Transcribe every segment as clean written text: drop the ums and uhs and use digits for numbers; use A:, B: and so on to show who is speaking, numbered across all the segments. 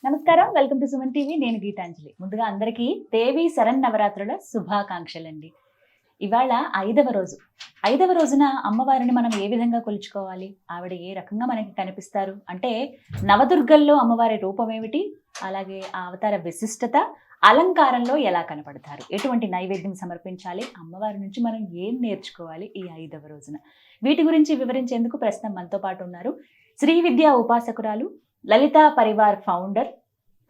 A: నమస్కారం, welcome to Suman TV. నేను గీతాంజలి. ముందుగా అందరికీ దేవి శరన్నవరాత్రుల శుభాకాంక్షలండి. ఇవాళ 5వ రోజు. 5వ రోజున అమ్మవారిని మనం ఏ విధంగా కొలుచుకోవాలి, ఆవిడ ఏ రకంగా మనకి కనిపిస్తారు అంటే, నవదుర్గల్లో అమ్మవారి రూపం ఏమిటి, అలాగే ఆ అవతార విశిష్టత, అలంకారంలో ఎలా కనపడతారు, ఎటువంటి నైవేద్యం సమర్పించాలి, అమ్మవారి నుంచి మనం ఏం నేర్చుకోవాలి ఈ 5వ రోజున, వీటి గురించి వివరించేందుకు ప్రస్తుతం మనతో పాటు ఉన్నారు శ్రీ విద్యా ఉపాసకురాలు, లలితా పరివార్ ఫౌండర్,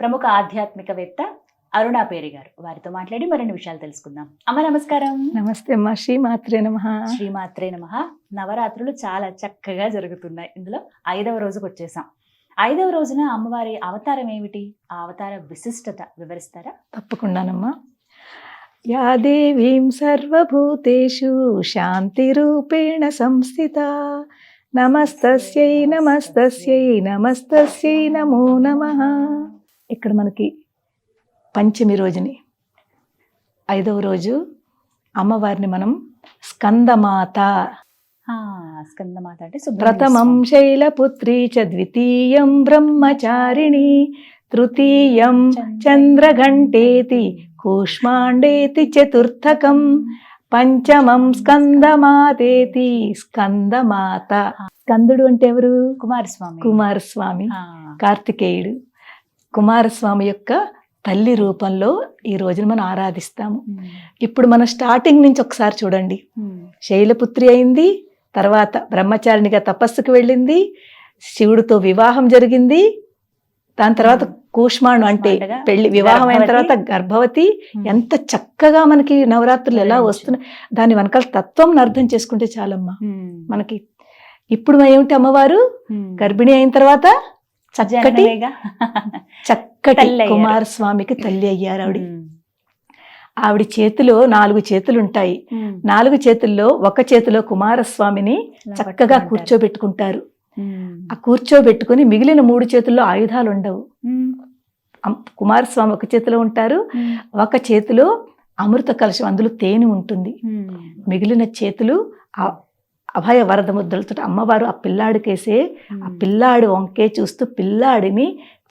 A: ప్రముఖ ఆధ్యాత్మికవేత్త అరుణా పేరి గారు. వారితో మాట్లాడి మరిన్ని విషయాలు తెలుసుకుందాం. అమ్మ నమస్కారం.
B: నమస్తే అమ్మ. శ్రీమాత్రే నమః.
A: శ్రీమాత్రే నమః. నవరాత్రులు చాలా చక్కగా జరుగుతున్నాయి. ఇందులో 5వ రోజుకు వచ్చేసాం. 5వ రోజున అమ్మవారి అవతారం ఏమిటి, ఆ అవతార విశిష్టత వివరిస్తారా?
B: తప్పకుండానమ్మా. యా దేవీం సర్వభూతేషు శాంతి రూపేణ సంస్థిత నమస్తస్యై నమస్తస్యై నమస్తస్యై నమో నమః. ఇక్కడ మనకి పంచమి రోజుని 5వ రోజు అమ్మవారిని మనం స్కందమాత,
A: స్కందమాత అంటే
B: ప్రథమం శైలపుత్రీ చ ద్వితీయం బ్రహ్మచారిణి తృతీయం చంద్రఘంటేతి కూష్మాండేతి చతుర్థకం పంచమం స్కందమాతేతి స్కందమాత. స్కందుడు అంటే ఎవరు?
A: కుమారస్వామి.
B: కుమారస్వామి, కార్తికేయుడు. కుమారస్వామి యొక్క తల్లి రూపంలో ఈ రోజున మనం ఆరాధిస్తాము. ఇప్పుడు మన స్టార్టింగ్ నుంచి ఒకసారి చూడండి. శైలపుత్రి అయింది, తర్వాత బ్రహ్మచారిణిగా తపస్సుకు వెళ్ళింది, శివుడితో వివాహం జరిగింది, దాని తర్వాత కూష్మాండు అంటే పెళ్లి, వివాహం అయిన తర్వాత గర్భవతి. ఎంత చక్కగా మనకి నవరాత్రులు ఎలా వస్తున్నాయి, దాని వెనకాల తత్వం అర్థం చేసుకుంటే చాలమ్మా మనకి. ఇప్పుడు ఏమిటి, అమ్మవారు గర్భిణి అయిన తర్వాత చక్కటి కుమారస్వామికి తల్లి అయ్యారు. ఆవిడ చేతిలో 4 చేతులు ఉంటాయి. 4 చేతుల్లో ఒక చేతిలో కుమారస్వామిని చక్కగా కూర్చోబెట్టుకుంటారు. ఆ కూర్చోబెట్టుకుని మిగిలిన 3 చేతుల్లో ఆయుధాలు ఉండవు. కుమారస్వామి ఒక చేతిలో ఉంటారు, ఒక చేతిలో అమృత కలశం, అందులో తేనె ఉంటుంది. మిగిలిన చేతులు అభయ వరద ముద్రలతో అమ్మవారు ఆ పిల్లాడికేసే, ఆ పిల్లాడి వంకే చూస్తూ పిల్లాడిని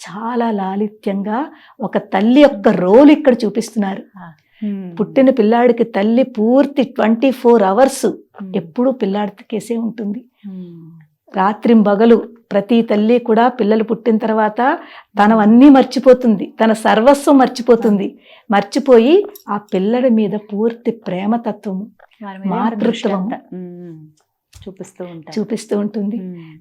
B: చాలా లాలిత్యంగా ఒక తల్లి యొక్క రోల్ ఇక్కడ చూపిస్తున్నారు. పుట్టిన పిల్లాడికి తల్లి పూర్తి 24 అవర్స్ ఎప్పుడూ పిల్లాడికేసే ఉంటుంది. రాత్రింబగలు ప్రతి తల్లి కూడా పిల్లలు పుట్టిన తర్వాత తనవన్నీ మర్చిపోతుంది, తన సర్వస్వం మర్చిపోతుంది. మర్చిపోయి ఆ పిల్లడి మీద పూర్తి ప్రేమతత్వము, మాతృత్వం చూపిస్తూ ఉంటుంది.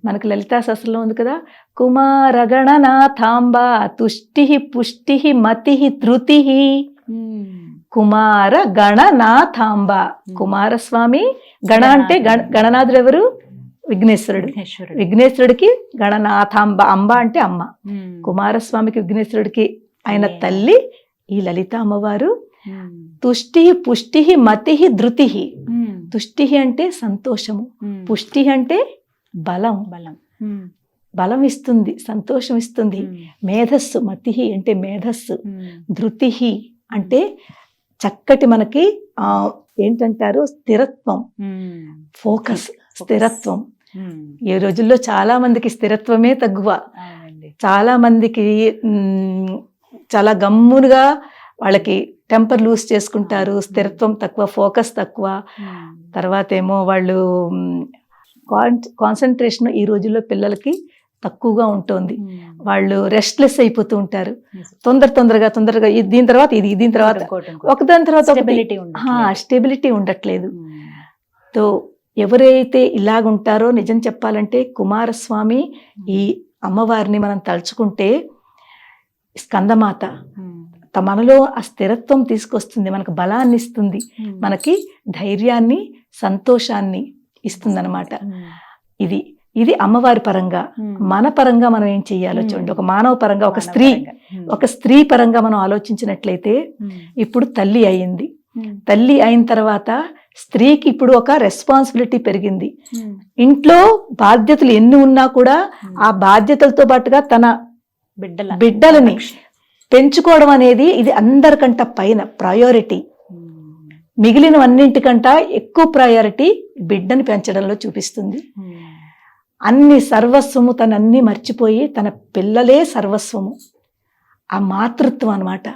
B: మనకు లలితా సహస్రంలో ఉంది కదా, కుమారగణనాథాంబ తుష్టి పుష్టి మతి ధృతి. కుమార గణనాథాంబ, కుమారస్వామి. గణ అంటే గణనాథుడు ఎవరు? విఘ్నేశ్వరుడు. విఘ్నేశ్వరుడికి గణనాథాంబ, అంబ అంటే అమ్మ. కుమారస్వామికి విఘ్నేశ్వరుడికి ఆయన తల్లి ఈ లలిత అమ్మవారు. తుష్టి పుష్టి మతి ధృతి. తుష్టి అంటే సంతోషము, పుష్టి అంటే బలం, బలం ఇస్తుంది, సంతోషం ఇస్తుంది. మేధస్సు, మతి అంటే మేధస్సు. ధృతి అంటే చక్కటి మనకి ఏంటంటారు, స్థిరత్వం, ఫోకస్, స్థిరత్వం. ఈ రోజుల్లో చాలా మందికి స్థిరత్వమే తక్కువ. చాలా మందికి చాలా గమ్మునుగా వాళ్ళకి టెంపర్ లూజ్ చేసుకుంటారు, స్థిరత్వం తక్కువ, ఫోకస్ తక్కువ. తర్వాత ఏమో వాళ్ళు కాన్సన్ట్రేషన్ ఈ రోజుల్లో పిల్లలకి తక్కువగా ఉంటుంది. వాళ్ళు రెస్ట్లెస్ అయిపోతూ ఉంటారు. తొందరగా దీని తర్వాత ఇది, దీని తర్వాత ఒకదాని తర్వాత స్టెబిలిటీ ఉండట్లేదు. తో ఎవరైతే ఇలాగుంటారో, నిజం చెప్పాలంటే కుమారస్వామి ఈ అమ్మవారిని మనం తలుచుకుంటే, స్కందమాత మనలో ఆ స్థిరత్వం తీసుకొస్తుంది, మనకు బలాన్ని ఇస్తుంది, మనకి ధైర్యాన్ని, సంతోషాన్ని ఇస్తుంది అనమాట. ఇది అమ్మవారి పరంగా. మన పరంగా మనం ఏం చెయ్యాలో చూడండి. ఒక మానవ పరంగా, ఒక స్త్రీ పరంగా మనం ఆలోచించినట్లయితే, ఇప్పుడు తల్లి అయింది. తల్లి అయిన తర్వాత స్త్రీకి ఇప్పుడు ఒక రెస్పాన్సిబిలిటీ పెరిగింది. ఇంట్లో బాధ్యతలు ఎన్ని ఉన్నా కూడా ఆ బాధ్యతలతో పాటుగా తన బిడ్డలని పెంచుకోవడం అనేది ఇది అందరికంట పైన ప్రయారిటీ. మిగిలినవన్నింటికంట ఎక్కువ ప్రయారిటీ బిడ్డని పెంచడంలో చూపిస్తుంది. అన్ని సర్వస్వము తనన్నీ మర్చిపోయి తన పిల్లలే సర్వస్వము. ఆ మాతృత్వం అన్నమాట.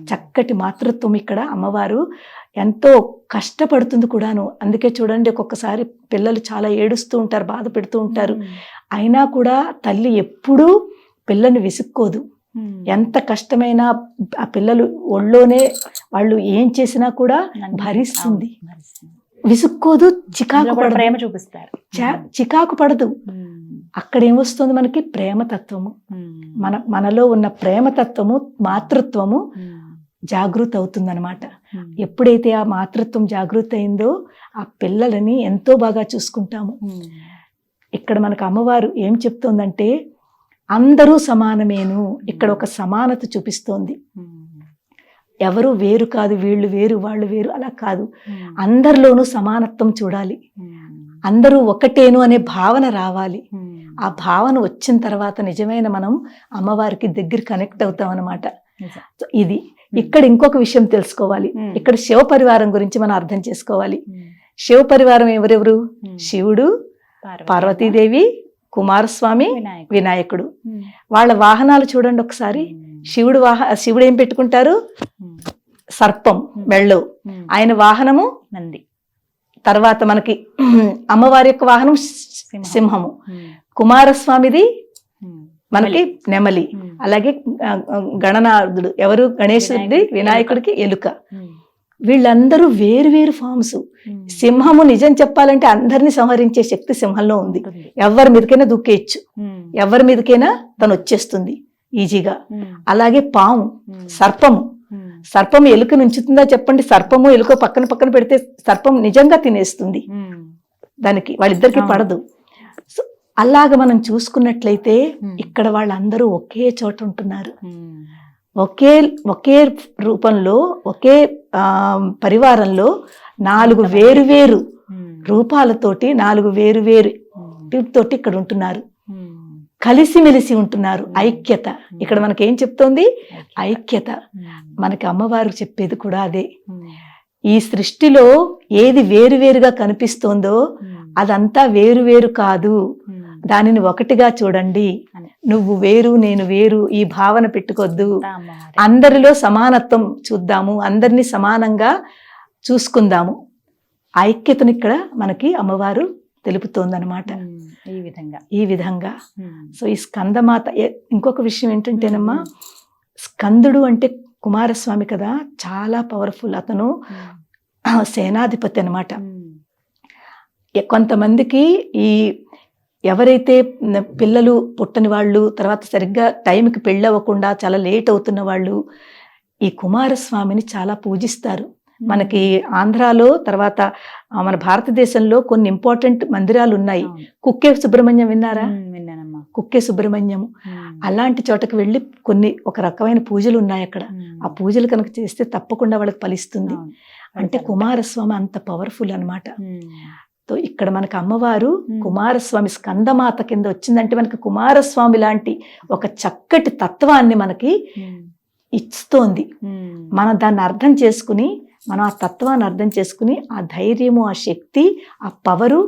B: చక్కటి మాతృత్వం ఇక్కడ అమ్మవారు ఎంతో కష్టపడుతుంది కూడాను. అందుకే చూడండి, ఒక్కొక్కసారి పిల్లలు చాలా ఏడుస్తూ ఉంటారు, బాధ పెడుతూ ఉంటారు. అయినా కూడా తల్లి ఎప్పుడూ పిల్లని విసుక్కోదు. ఎంత కష్టమైనా ఆ పిల్లలు ఒళ్ళోనే వాళ్ళు ఏం చేసినా కూడా భరిస్తుంది, విసుక్కోదు, చికాకు పడదు,
A: ప్రేమ చూపిస్తారు,
B: చికాకు పడదు. అక్కడ ఏమొస్తుంది మనకి? ప్రేమతత్వము. మనలో ఉన్న ప్రేమతత్వము, మాతృత్వము జాగృతి అవుతుందన్నమాట. ఎప్పుడైతే ఆ మాతృత్వం జాగృతి అయిందో ఆ పిల్లలని ఎంతో బాగా చూసుకుంటాము. ఇక్కడ మనకు అమ్మవారు ఏం చెప్తోందంటే అందరూ సమానమేను. ఇక్కడ ఒక సమానత చూపిస్తోంది. ఎవరు వేరు కాదు, వీళ్ళు వేరు వాళ్ళు వేరు అలా కాదు. అందరిలోనూ సమానత్వం చూడాలి, అందరూ ఒకటేను అనే భావన రావాలి. ఆ భావన వచ్చిన తర్వాత నిజమైన మనం అమ్మవారికి దగ్గర కనెక్ట్ అవుతాం అన్నమాట. ఇది ఇక్కడ ఇంకొక విషయం తెలుసుకోవాలి. ఇక్కడ శివ పరివారం గురించి మనం అర్థం చేసుకోవాలి. శివ పరివారం ఎవరెవరు? శివుడు, పార్వతీదేవి, కుమారస్వామి, వినాయకుడు. వాళ్ళ వాహనాలు చూడండి ఒకసారి. శివుడు ఏం పెట్టుకుంటారు? సర్పం మెళ్ళో. ఆయన వాహనము
A: నంది.
B: తర్వాత మనకి అమ్మవారి యొక్క వాహనం సింహము. కుమారస్వామిది మనకి నెమలి. అలాగే గణనాథుడు ఎవరు? గణేశుడి, వినాయకుడికి ఎలుక. వీళ్ళందరూ వేరు వేరు ఫామ్స్. సింహము నిజం చెప్పాలంటే అందరినీ సంహరించే శక్తి సింహంలో ఉంది. ఎవరి మీదకైనా దూకేయచ్చు, ఎవరి మీదకైనా తను వచ్చేస్తుంది ఈజీగా. అలాగే పాము, సర్పము ఎలుకను ఉంచుతుందా చెప్పండి? సర్పము ఎలుక పక్కన పక్కన పెడితే సర్పం నిజంగా తినేస్తుంది, దానికి వాళ్ళిద్దరికి పడదు. అలాగ మనం చూసుకున్నట్లయితే ఇక్కడ వాళ్ళందరూ ఒకే చోట ఉంటున్నారు. ఒకే రూపంలో, ఒకే పరివారంలో 4 వేరు వేరు రూపాలతోటి, 4 వేరు వేరు తోటి ఇక్కడ ఉంటున్నారు. కలిసిమెలిసి ఉంటున్నారు. ఐక్యత. ఇక్కడ మనకేం చెప్తోంది? ఐక్యత. మనకి అమ్మవారు చెప్పేది కూడా అదే. ఈ సృష్టిలో ఏది వేరువేరుగా కనిపిస్తోందో అదంతా వేరు కాదు, దానిని ఒకటిగా చూడండి. నువ్వు వేరు, నేను వేరు ఈ భావన పెట్టుకోద్దు. అందరిలో సమానత్వం చూద్దాము, అందరినీ సమానంగా చూసుకుందాము. ఐక్యతను ఇక్కడ మనకి అమ్మవారు తెలుపుతోందనమాట. ఈ విధంగా సో ఈ స్కందమాత. ఇంకొక విషయం ఏంటంటేనమ్మా, స్కందుడు అంటే కుమారస్వామి కదా, చాలా పవర్ఫుల్. అతను సేనాధిపతి అన్నమాట. కొంతమందికి ఈ ఎవరైతే పిల్లలు పుట్టని వాళ్ళు, తర్వాత సరిగ్గా టైంకి పెళ్ళవ్వకుండా చాలా లేట్ అవుతున్న వాళ్ళు ఈ కుమారస్వామిని చాలా పూజిస్తారు. మనకి ఆంధ్రాలో, తర్వాత మన భారతదేశంలో కొన్ని ఇంపార్టెంట్ మందిరాలు ఉన్నాయి. కుక్కే సుబ్రహ్మణ్యం విన్నారా? కుక్కే సుబ్రహ్మణ్యం. అలాంటి చోటకి వెళ్ళి ఒక రకమైన పూజలు ఉన్నాయి అక్కడ. ఆ పూజలు కనుక చేస్తే తప్పకుండా వాళ్ళకి ఫలిస్తుంది. అంటే కుమారస్వామి అంత పవర్ఫుల్ అన్నమాట. ఇక్కడ మనకు అమ్మవారు కుమారస్వామి స్కందమాత కింద వచ్చిందంటే మనకి కుమారస్వామి లాంటి ఒక చక్కటి తత్వాన్ని మనకి ఇస్తోంది. మనం దాన్ని అర్థం చేసుకుని, మనం ఆ తత్వాన్ని అర్థం చేసుకుని, ఆ ధైర్యము, ఆ శక్తి, ఆ పవరు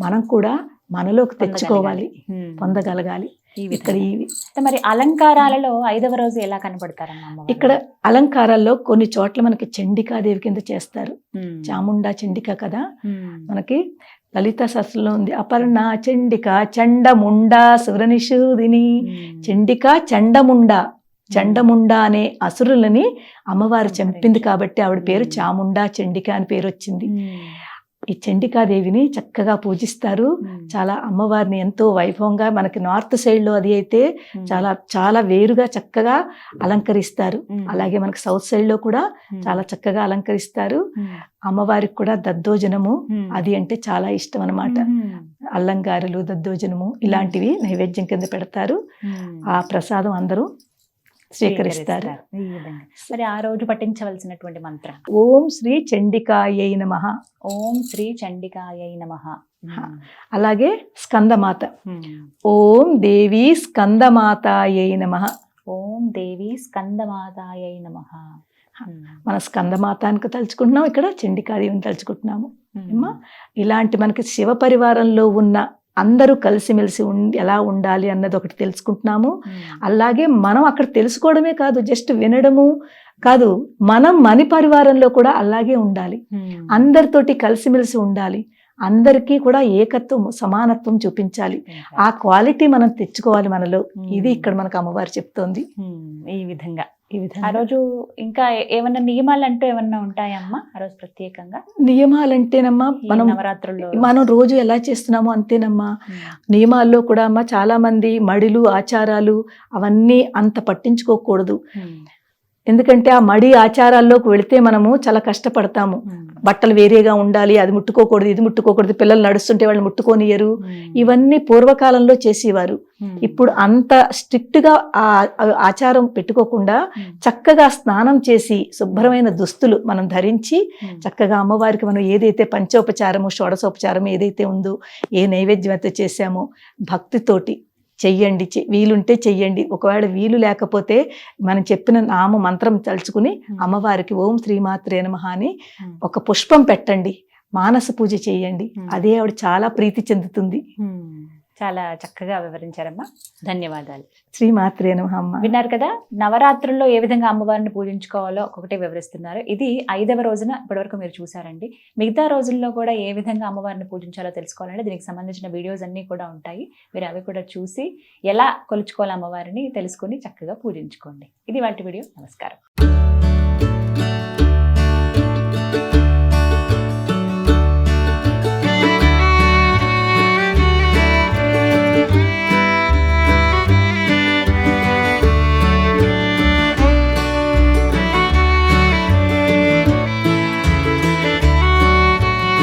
B: మనం కూడా మనలోకి తెచ్చుకోవాలి, పొందగలగాలి. ఇక్కడ
A: మరి అలంకారాలలో 5వ రోజు ఎలా కనబడతారమ్మా?
B: ఇక్కడ అలంకారాల్లో కొన్ని చోట్ల మనకి చండికాదేవి కింద చేస్తారు. చాముండా చండిక కదా మనకి లలితా శాస్త్రంలో ఉంది. అపర్ణ చండిక చండముండా సురనిషూదిని. చండిక చండముండా అనే అసురులని అమ్మవారు చంపింది కాబట్టి ఆవిడ పేరు చాముండా చండిక అని పేరు వచ్చింది. ఈ చండికాదేవిని చక్కగా పూజిస్తారు. చాలా అమ్మవారిని ఎంతో వైభవంగా, మనకి నార్త్ సైడ్ లో అది అయితే చాలా చాలా వేరుగా చక్కగా అలంకరిస్తారు. అలాగే మనకి సౌత్ సైడ్ లో కూడా చాలా చక్కగా అలంకరిస్తారు. అమ్మవారికి కూడా దద్దోజనము అది అంటే చాలా ఇష్టం అన్నమాట. అల్లంగారులు, దద్దోజనము ఇలాంటివి నైవేద్యం కింద పెడతారు. ఆ ప్రసాదం అందరూ స్వీకరిస్తారు.
A: మరి ఆ రోజు పఠించవలసినటువంటి మంత్రం
B: ఓం శ్రీ చండికాయై నమః.
A: ఓం శ్రీ చండికాయై నమః.
B: అలాగే స్కందమాత. ఓం దేవి స్కందమాతాయై నమః.
A: ఓం దేవి స్కందమాతాయై నమః.
B: మన స్కందమాతానికి తలుచుకుంటున్నాం, ఇక్కడ చండికాదేవిని తలుచుకుంటున్నాము. ఇలాంటి మనకి శివ పరివారంలో ఉన్న అందరూ కలిసిమెలిసి ఎలా ఉండాలి అన్నది ఒకటి తెలుసుకుంటున్నాము. అలాగే మనం అక్కడ తెలుసుకోవడమే కాదు, జస్ట్ వినడము కాదు, మనం మన పరివారంలో కూడా అలాగే ఉండాలి, అందరితోటి కలిసిమెలిసి ఉండాలి, అందరికీ కూడా ఏకత్వం సమానత్వం చూపించాలి, ఆ క్వాలిటీ మనం తెచ్చుకోవాలి మనలో. ఇది ఇక్కడ మనకు అమ్మవారు చెప్తోంది.
A: ఈ విధంగా ఆ రోజు ఇంకా ఏమన్నా నియమాలు అంటూ ఏమన్నా ఉంటాయమ్మా ఆ రోజు ప్రత్యేకంగా?
B: నియమాలంటేనమ్మా
A: నవరాత్రుల్లో
B: మనం రోజు ఎలా చేస్తున్నామో అంతేనమ్మా. నియమాల్లో కూడా అమ్మా చాలా మంది మడిలు ఆచారాలు అవన్నీ అంత పట్టించుకోకూడదు. ఎందుకంటే ఆ మడి ఆచారాల్లోకి వెళితే మనము చాలా కష్టపడతాము. బట్టలు వేరేగా ఉండాలి, అది ముట్టుకోకూడదు, ఇది ముట్టుకోకూడదు, పిల్లలు నడుస్తుంటే వాళ్ళు ముట్టుకోనియరు, ఇవన్నీ పూర్వకాలంలో చేసేవారు. ఇప్పుడు అంత స్ట్రిక్ట్ గా ఆ ఆచారం పెట్టుకోకుండా చక్కగా స్నానం చేసి శుభ్రమైన దుస్తులు మనం ధరించి చక్కగా అమ్మవారికి మనం ఏదైతే పంచోపచారము షోడశోపచారం ఏదైతే ఉందో, ఏ నైవేద్యం అయితే చేశామో భక్తితోటి చెయ్యండి, వీలుంటే చెయ్యండి. ఒకవేళ వీలు లేకపోతే మనం చెప్పిన నామ మంత్రం తలుచుకుని అమ్మవారికి ఓం శ్రీమాత్రే నమః అని ఒక పుష్పం పెట్టండి, మానస పూజ చేయండి, అదే ఆవిడ చాలా ప్రీతి చెందుతుంది.
A: చాలా చక్కగా వివరించారమ్మా, ధన్యవాదాలు.
B: శ్రీమాత్రే నమః. అమ్మ
A: విన్నారు కదా, నవరాత్రుల్లో ఏ విధంగా అమ్మవారిని పూజించుకోవాలో ఒక్కొక్కటే వివరిస్తున్నారు. ఇది 5వ రోజున ఇప్పటివరకు మీరు చూసారండి. మిగతా రోజుల్లో కూడా ఏ విధంగా అమ్మవారిని పూజించాలో తెలుసుకోవాలంటే దీనికి సంబంధించిన వీడియోస్ అన్నీ కూడా ఉంటాయి. మీరు అవి కూడా చూసి ఎలా కొలుచుకోవాలి అమ్మవారిని తెలుసుకొని చక్కగా పూజించుకోండి. ఇది వాటి వీడియో. నమస్కారం.